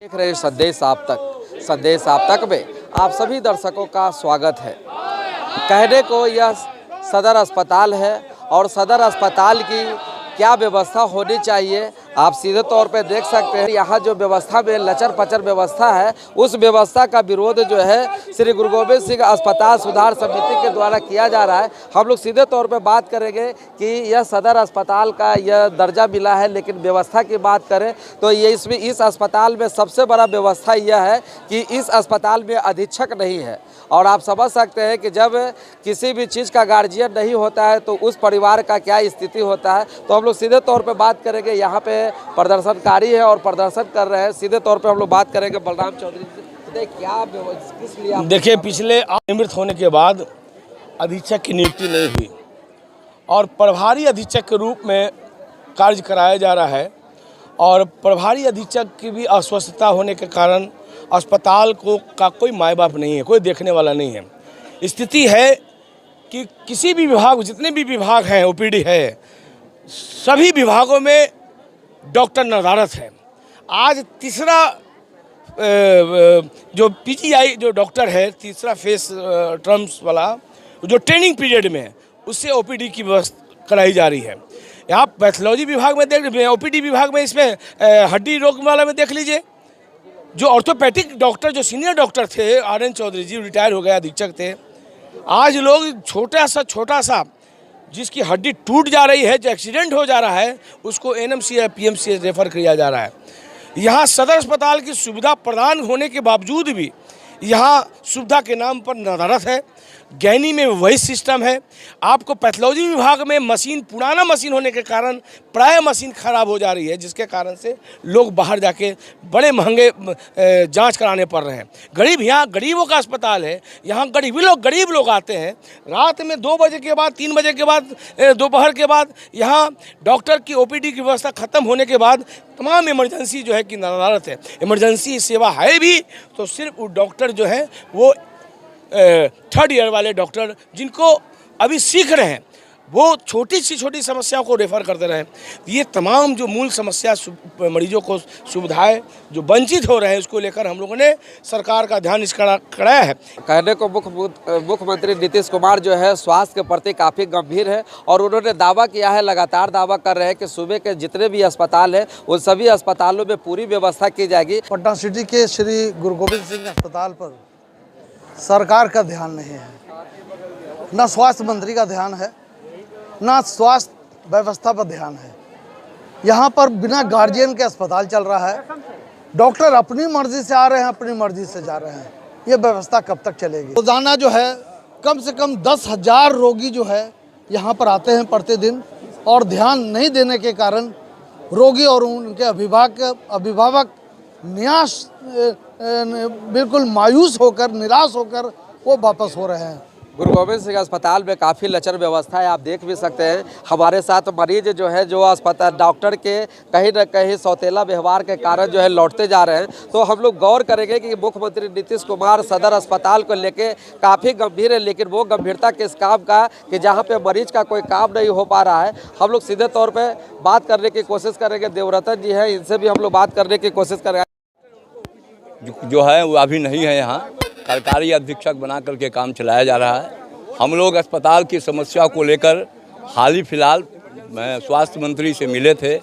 देख रहे संदेश आप तक में आप सभी दर्शकों का स्वागत है। कहने को यह सदर अस्पताल है और सदर अस्पताल की क्या व्यवस्था होनी चाहिए आप सीधे तौर पे देख सकते हैं। यहाँ जो व्यवस्था में लचर पचर व्यवस्था है, उस व्यवस्था का विरोध जो है श्री गुरु गोविंद सिंह अस्पताल सुधार समिति के द्वारा किया जा रहा है। हम लोग सीधे तौर पे बात करेंगे कि यह सदर अस्पताल का यह दर्जा मिला है, लेकिन व्यवस्था की बात करें तो ये इसमें इस अस्पताल में सबसे बड़ा व्यवस्था यह है कि इस अस्पताल में अधीक्षक नहीं है। और आप समझ सकते हैं कि जब किसी भी चीज़ का गार्जियन नहीं होता है तो उस परिवार का क्या स्थिति होता है। तो हम लोग सीधे तौर पे बात करेंगे, यहाँ पे प्रदर्शनकारी है और प्रदर्शन कर रहे हैं। सीधे तौर पे हम लोग बात करेंगे बलराम चौधरी से, क्या किस लिए देखिए, पिछले निवृत्त होने के बाद अधीक्षक की नियुक्ति नहीं हुई और प्रभारी अधीक्षक के रूप में कार्य कराया जा रहा है। और प्रभारी अधीक्षक की भी अस्वस्थता होने के कारण अस्पताल का कोई माय बाप नहीं है, कोई देखने वाला नहीं है। स्थिति है कि किसी भी विभाग, जितने भी विभाग हैं, ओपीडी है, सभी विभागों में डॉक्टर नदारत है। आज तीसरा जो पीजीआई जो डॉक्टर है, तीसरा फेस टर्म्स वाला जो ट्रेनिंग पीरियड में है, उससे ओपीडी की व्यवस्था कराई जा रही है। यहाँ पैथोलॉजी विभाग में देख लीजिए, ओपीडी विभाग में, इसमें हड्डी रोग वाला में देख लीजिए, जो ऑर्थोपैथिक डॉक्टर, जो सीनियर डॉक्टर थे, RN चौधरी जी रिटायर हो गए, अधीक्षक थे। आज लोग छोटा सा जिसकी हड्डी टूट जा रही है, जो एक्सीडेंट हो जा रहा है, उसको NMC या PMC रेफर किया जा रहा है। यहाँ सदर अस्पताल की सुविधा प्रदान होने के बावजूद भी यहाँ सुविधा के नाम पर नदारत है। गैनी में वही सिस्टम है। आपको पैथोलॉजी विभाग में मशीन, पुराना मशीन होने के कारण प्राय मशीन खराब हो जा रही है, जिसके कारण से लोग बाहर जाके बड़े महंगे जांच कराने पड़ रहे हैं। यहाँ गरीबों का अस्पताल है, यहाँ गरीब लोग आते हैं। रात में 2 बजे के बाद, 3 बजे के बाद, दोपहर के बाद यहाँ डॉक्टर की OPD की व्यवस्था ख़त्म होने के बाद तमाम इमरजेंसी जो है कि नदारत है। इमरजेंसी सेवा है भी तो सिर्फ वो डॉक्टर जो है वो 3rd ईयर वाले डॉक्टर, जिनको अभी सीख रहे हैं, वो छोटी समस्याओं को रेफर करते रहे। ये तमाम जो मूल समस्या मरीजों को सुविधाएं जो वंचित हो रहे हैं, उसको लेकर हम लोगों ने सरकार का ध्यान कराया है। कहने को मुख्यमंत्री नीतीश कुमार जो है स्वास्थ्य के प्रति काफ़ी गंभीर है और उन्होंने दावा किया है, लगातार दावा कर रहे हैं कि सूबे के जितने भी अस्पताल हैं उन सभी अस्पतालों में पूरी व्यवस्था की जाएगी। पटना सिटी के श्री गुरु गोविंद सिंह अस्पताल पर सरकार का ध्यान नहीं है, न स्वास्थ्य मंत्री का ध्यान है, ना स्वास्थ्य व्यवस्था पर ध्यान है। यहाँ पर बिना गार्जियन के अस्पताल चल रहा है। डॉक्टर अपनी मर्जी से आ रहे हैं, अपनी मर्जी से जा रहे हैं। ये व्यवस्था कब तक चलेगी? रोजाना जो है कम से कम 10,000 रोगी जो है यहाँ पर आते हैं प्रतिदिन, और ध्यान नहीं देने के कारण रोगी और उनके अभिभावक बिल्कुल मायूस होकर, निराश होकर वो वापस हो रहे हैं। गुरु गोविंद सिंह अस्पताल में काफ़ी लचर व्यवस्था है, आप देख भी सकते हैं। हमारे साथ मरीज जो है, जो अस्पताल डॉक्टर के कहीं न कहीं सौतेला व्यवहार के कारण जो है लौटते जा रहे हैं। तो हम लोग गौर करेंगे कि मुख्यमंत्री नीतीश कुमार सदर अस्पताल को लेके काफ़ी गंभीर है, लेकिन वो गंभीरता किस काम का कि जहाँ पे मरीज का कोई काम नहीं हो पा रहा है। हम लोग सीधे तौर पर बात करने की कोशिश करेंगे। देवरतन जी हैं, इनसे भी हम लोग बात करने की कोशिश करेंगे। जो है वो अभी नहीं है, यहाँ सरकारी अधीक्षक बना करके काम चलाया जा रहा है। हम लोग अस्पताल की समस्या को लेकर हाल ही फिलहाल स्वास्थ्य मंत्री से मिले थे।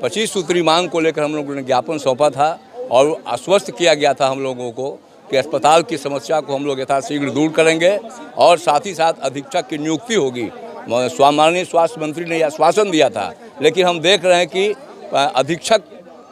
25 सूत्री मांग को लेकर हम लोगों ने ज्ञापन सौंपा था और आश्वस्त किया गया था हम लोगों को कि अस्पताल की समस्या को हम लोग यथाशीघ्र दूर करेंगे और साथ ही साथ अधीक्षक की नियुक्ति होगी। माननीय स्वास्थ्य मंत्री ने आश्वासन दिया था, लेकिन हम देख रहे हैं कि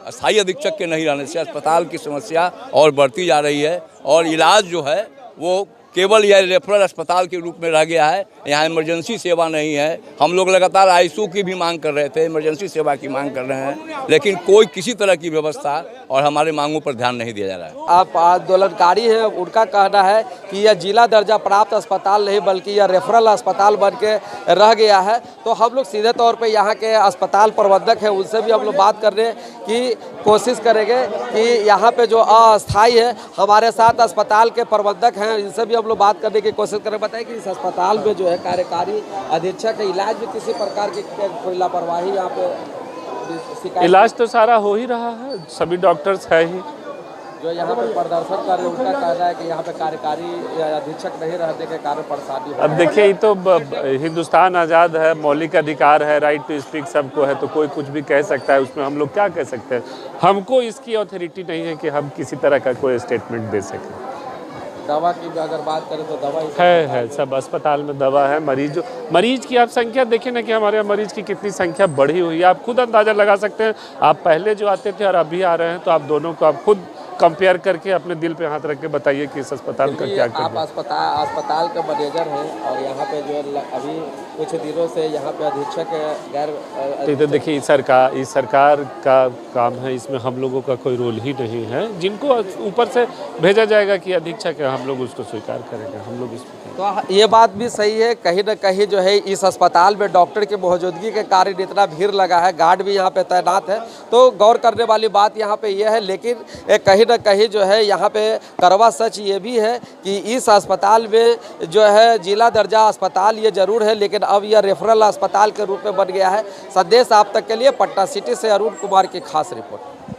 स्थायी अधीक्षक के नहीं रहने से अस्पताल की समस्या और बढ़ती जा रही है और इलाज जो है वो केवल यह रेफरल अस्पताल के रूप में रह गया है। यहाँ इमरजेंसी सेवा नहीं है। हम लोग लगातार ICU की भी मांग कर रहे थे, इमरजेंसी सेवा की मांग कर रहे हैं, लेकिन कोई किसी तरह की व्यवस्था और हमारे मांगों पर ध्यान नहीं दिया जा रहा है। आप आंदोलनकारी हैं, उनका कहना है कि यह जिला दर्जा प्राप्त अस्पताल नहीं बल्कि यह रेफरल अस्पताल बन के रह गया है। तो हम लोग सीधे तौर पर यहाँ के अस्पताल प्रबंधक हैं, उनसे भी हम लोग बात करने की कोशिश करेंगे कि यहाँ पे जो अस्थायी है, हमारे साथ अस्पताल के प्रबंधक हैं, इनसे भी हम लोग बात करने की कोशिश करें। बताएं कि इस अस्पताल में जो है कार्यकारी अधीक्षक है, इलाज में किसी प्रकार की कोई लापरवाही यहाँ पे इलाज तो सारा हो ही रहा है, सभी डॉक्टर्स है ही, जो यहाँ पे प्रदर्शन कर रहे हैं उनका कहना है कि यहाँ पे कार्यकारी अधीक्षक नहीं रहने के कारण परेशानी हो अब देखिए ये तो हिंदुस्तान आज़ाद है, मौलिक अधिकार है, राइट टू स्पीक सबको है, तो कोई कुछ भी कह सकता है, उसमें हम लोग क्या कह सकते हैं। हमको इसकी अथॉरिटी नहीं है कि हम किसी तरह का कोई स्टेटमेंट दे सकें। दवा की भी अगर बात करें तो दवा है सब अस्पताल में दवा है। मरीज की आप संख्या देखें ना कि हमारे यहाँ मरीज की कितनी संख्या बढ़ी हुई है, आप खुद अंदाज़ा लगा सकते हैं। आप पहले जो आते थे और अभी आ रहे हैं, तो आप दोनों को आप खुद कंपेयर करके अपने दिल पे हाथ रख के बताइए कि इस अस्पताल का क्या आप अस्पताल का मैनेजर हैं और यहाँ पे जो अभी कुछ दिनों से यहाँ पे अधीक्षक गैर तो देखिए इस सरकार का काम है, इसमें हम लोगों का कोई रोल ही नहीं है। जिनको ऊपर से भेजा जाएगा कि अधीक्षक है, हम लोग उसको स्वीकार करेंगे। हम लोग इसमें तो ये बात भी सही है, कहीं ना कहीं जो है इस अस्पताल में डॉक्टर की मौजूदगी के कारण इतना भीड़ लगा है, गार्ड भी यहाँ पे तैनात है, तो गौर करने वाली बात यहाँ पे ये है। लेकिन कहीं ना कहीं जो है यहाँ पे कड़वा सच ये भी है कि इस अस्पताल में जो है जिला दर्जा अस्पताल ये जरूर है, लेकिन अब यह रेफरल अस्पताल के रूप में बन गया है। संदेश आप तक के लिए पटना सिटी से अरुण कुमार की खास रिपोर्ट।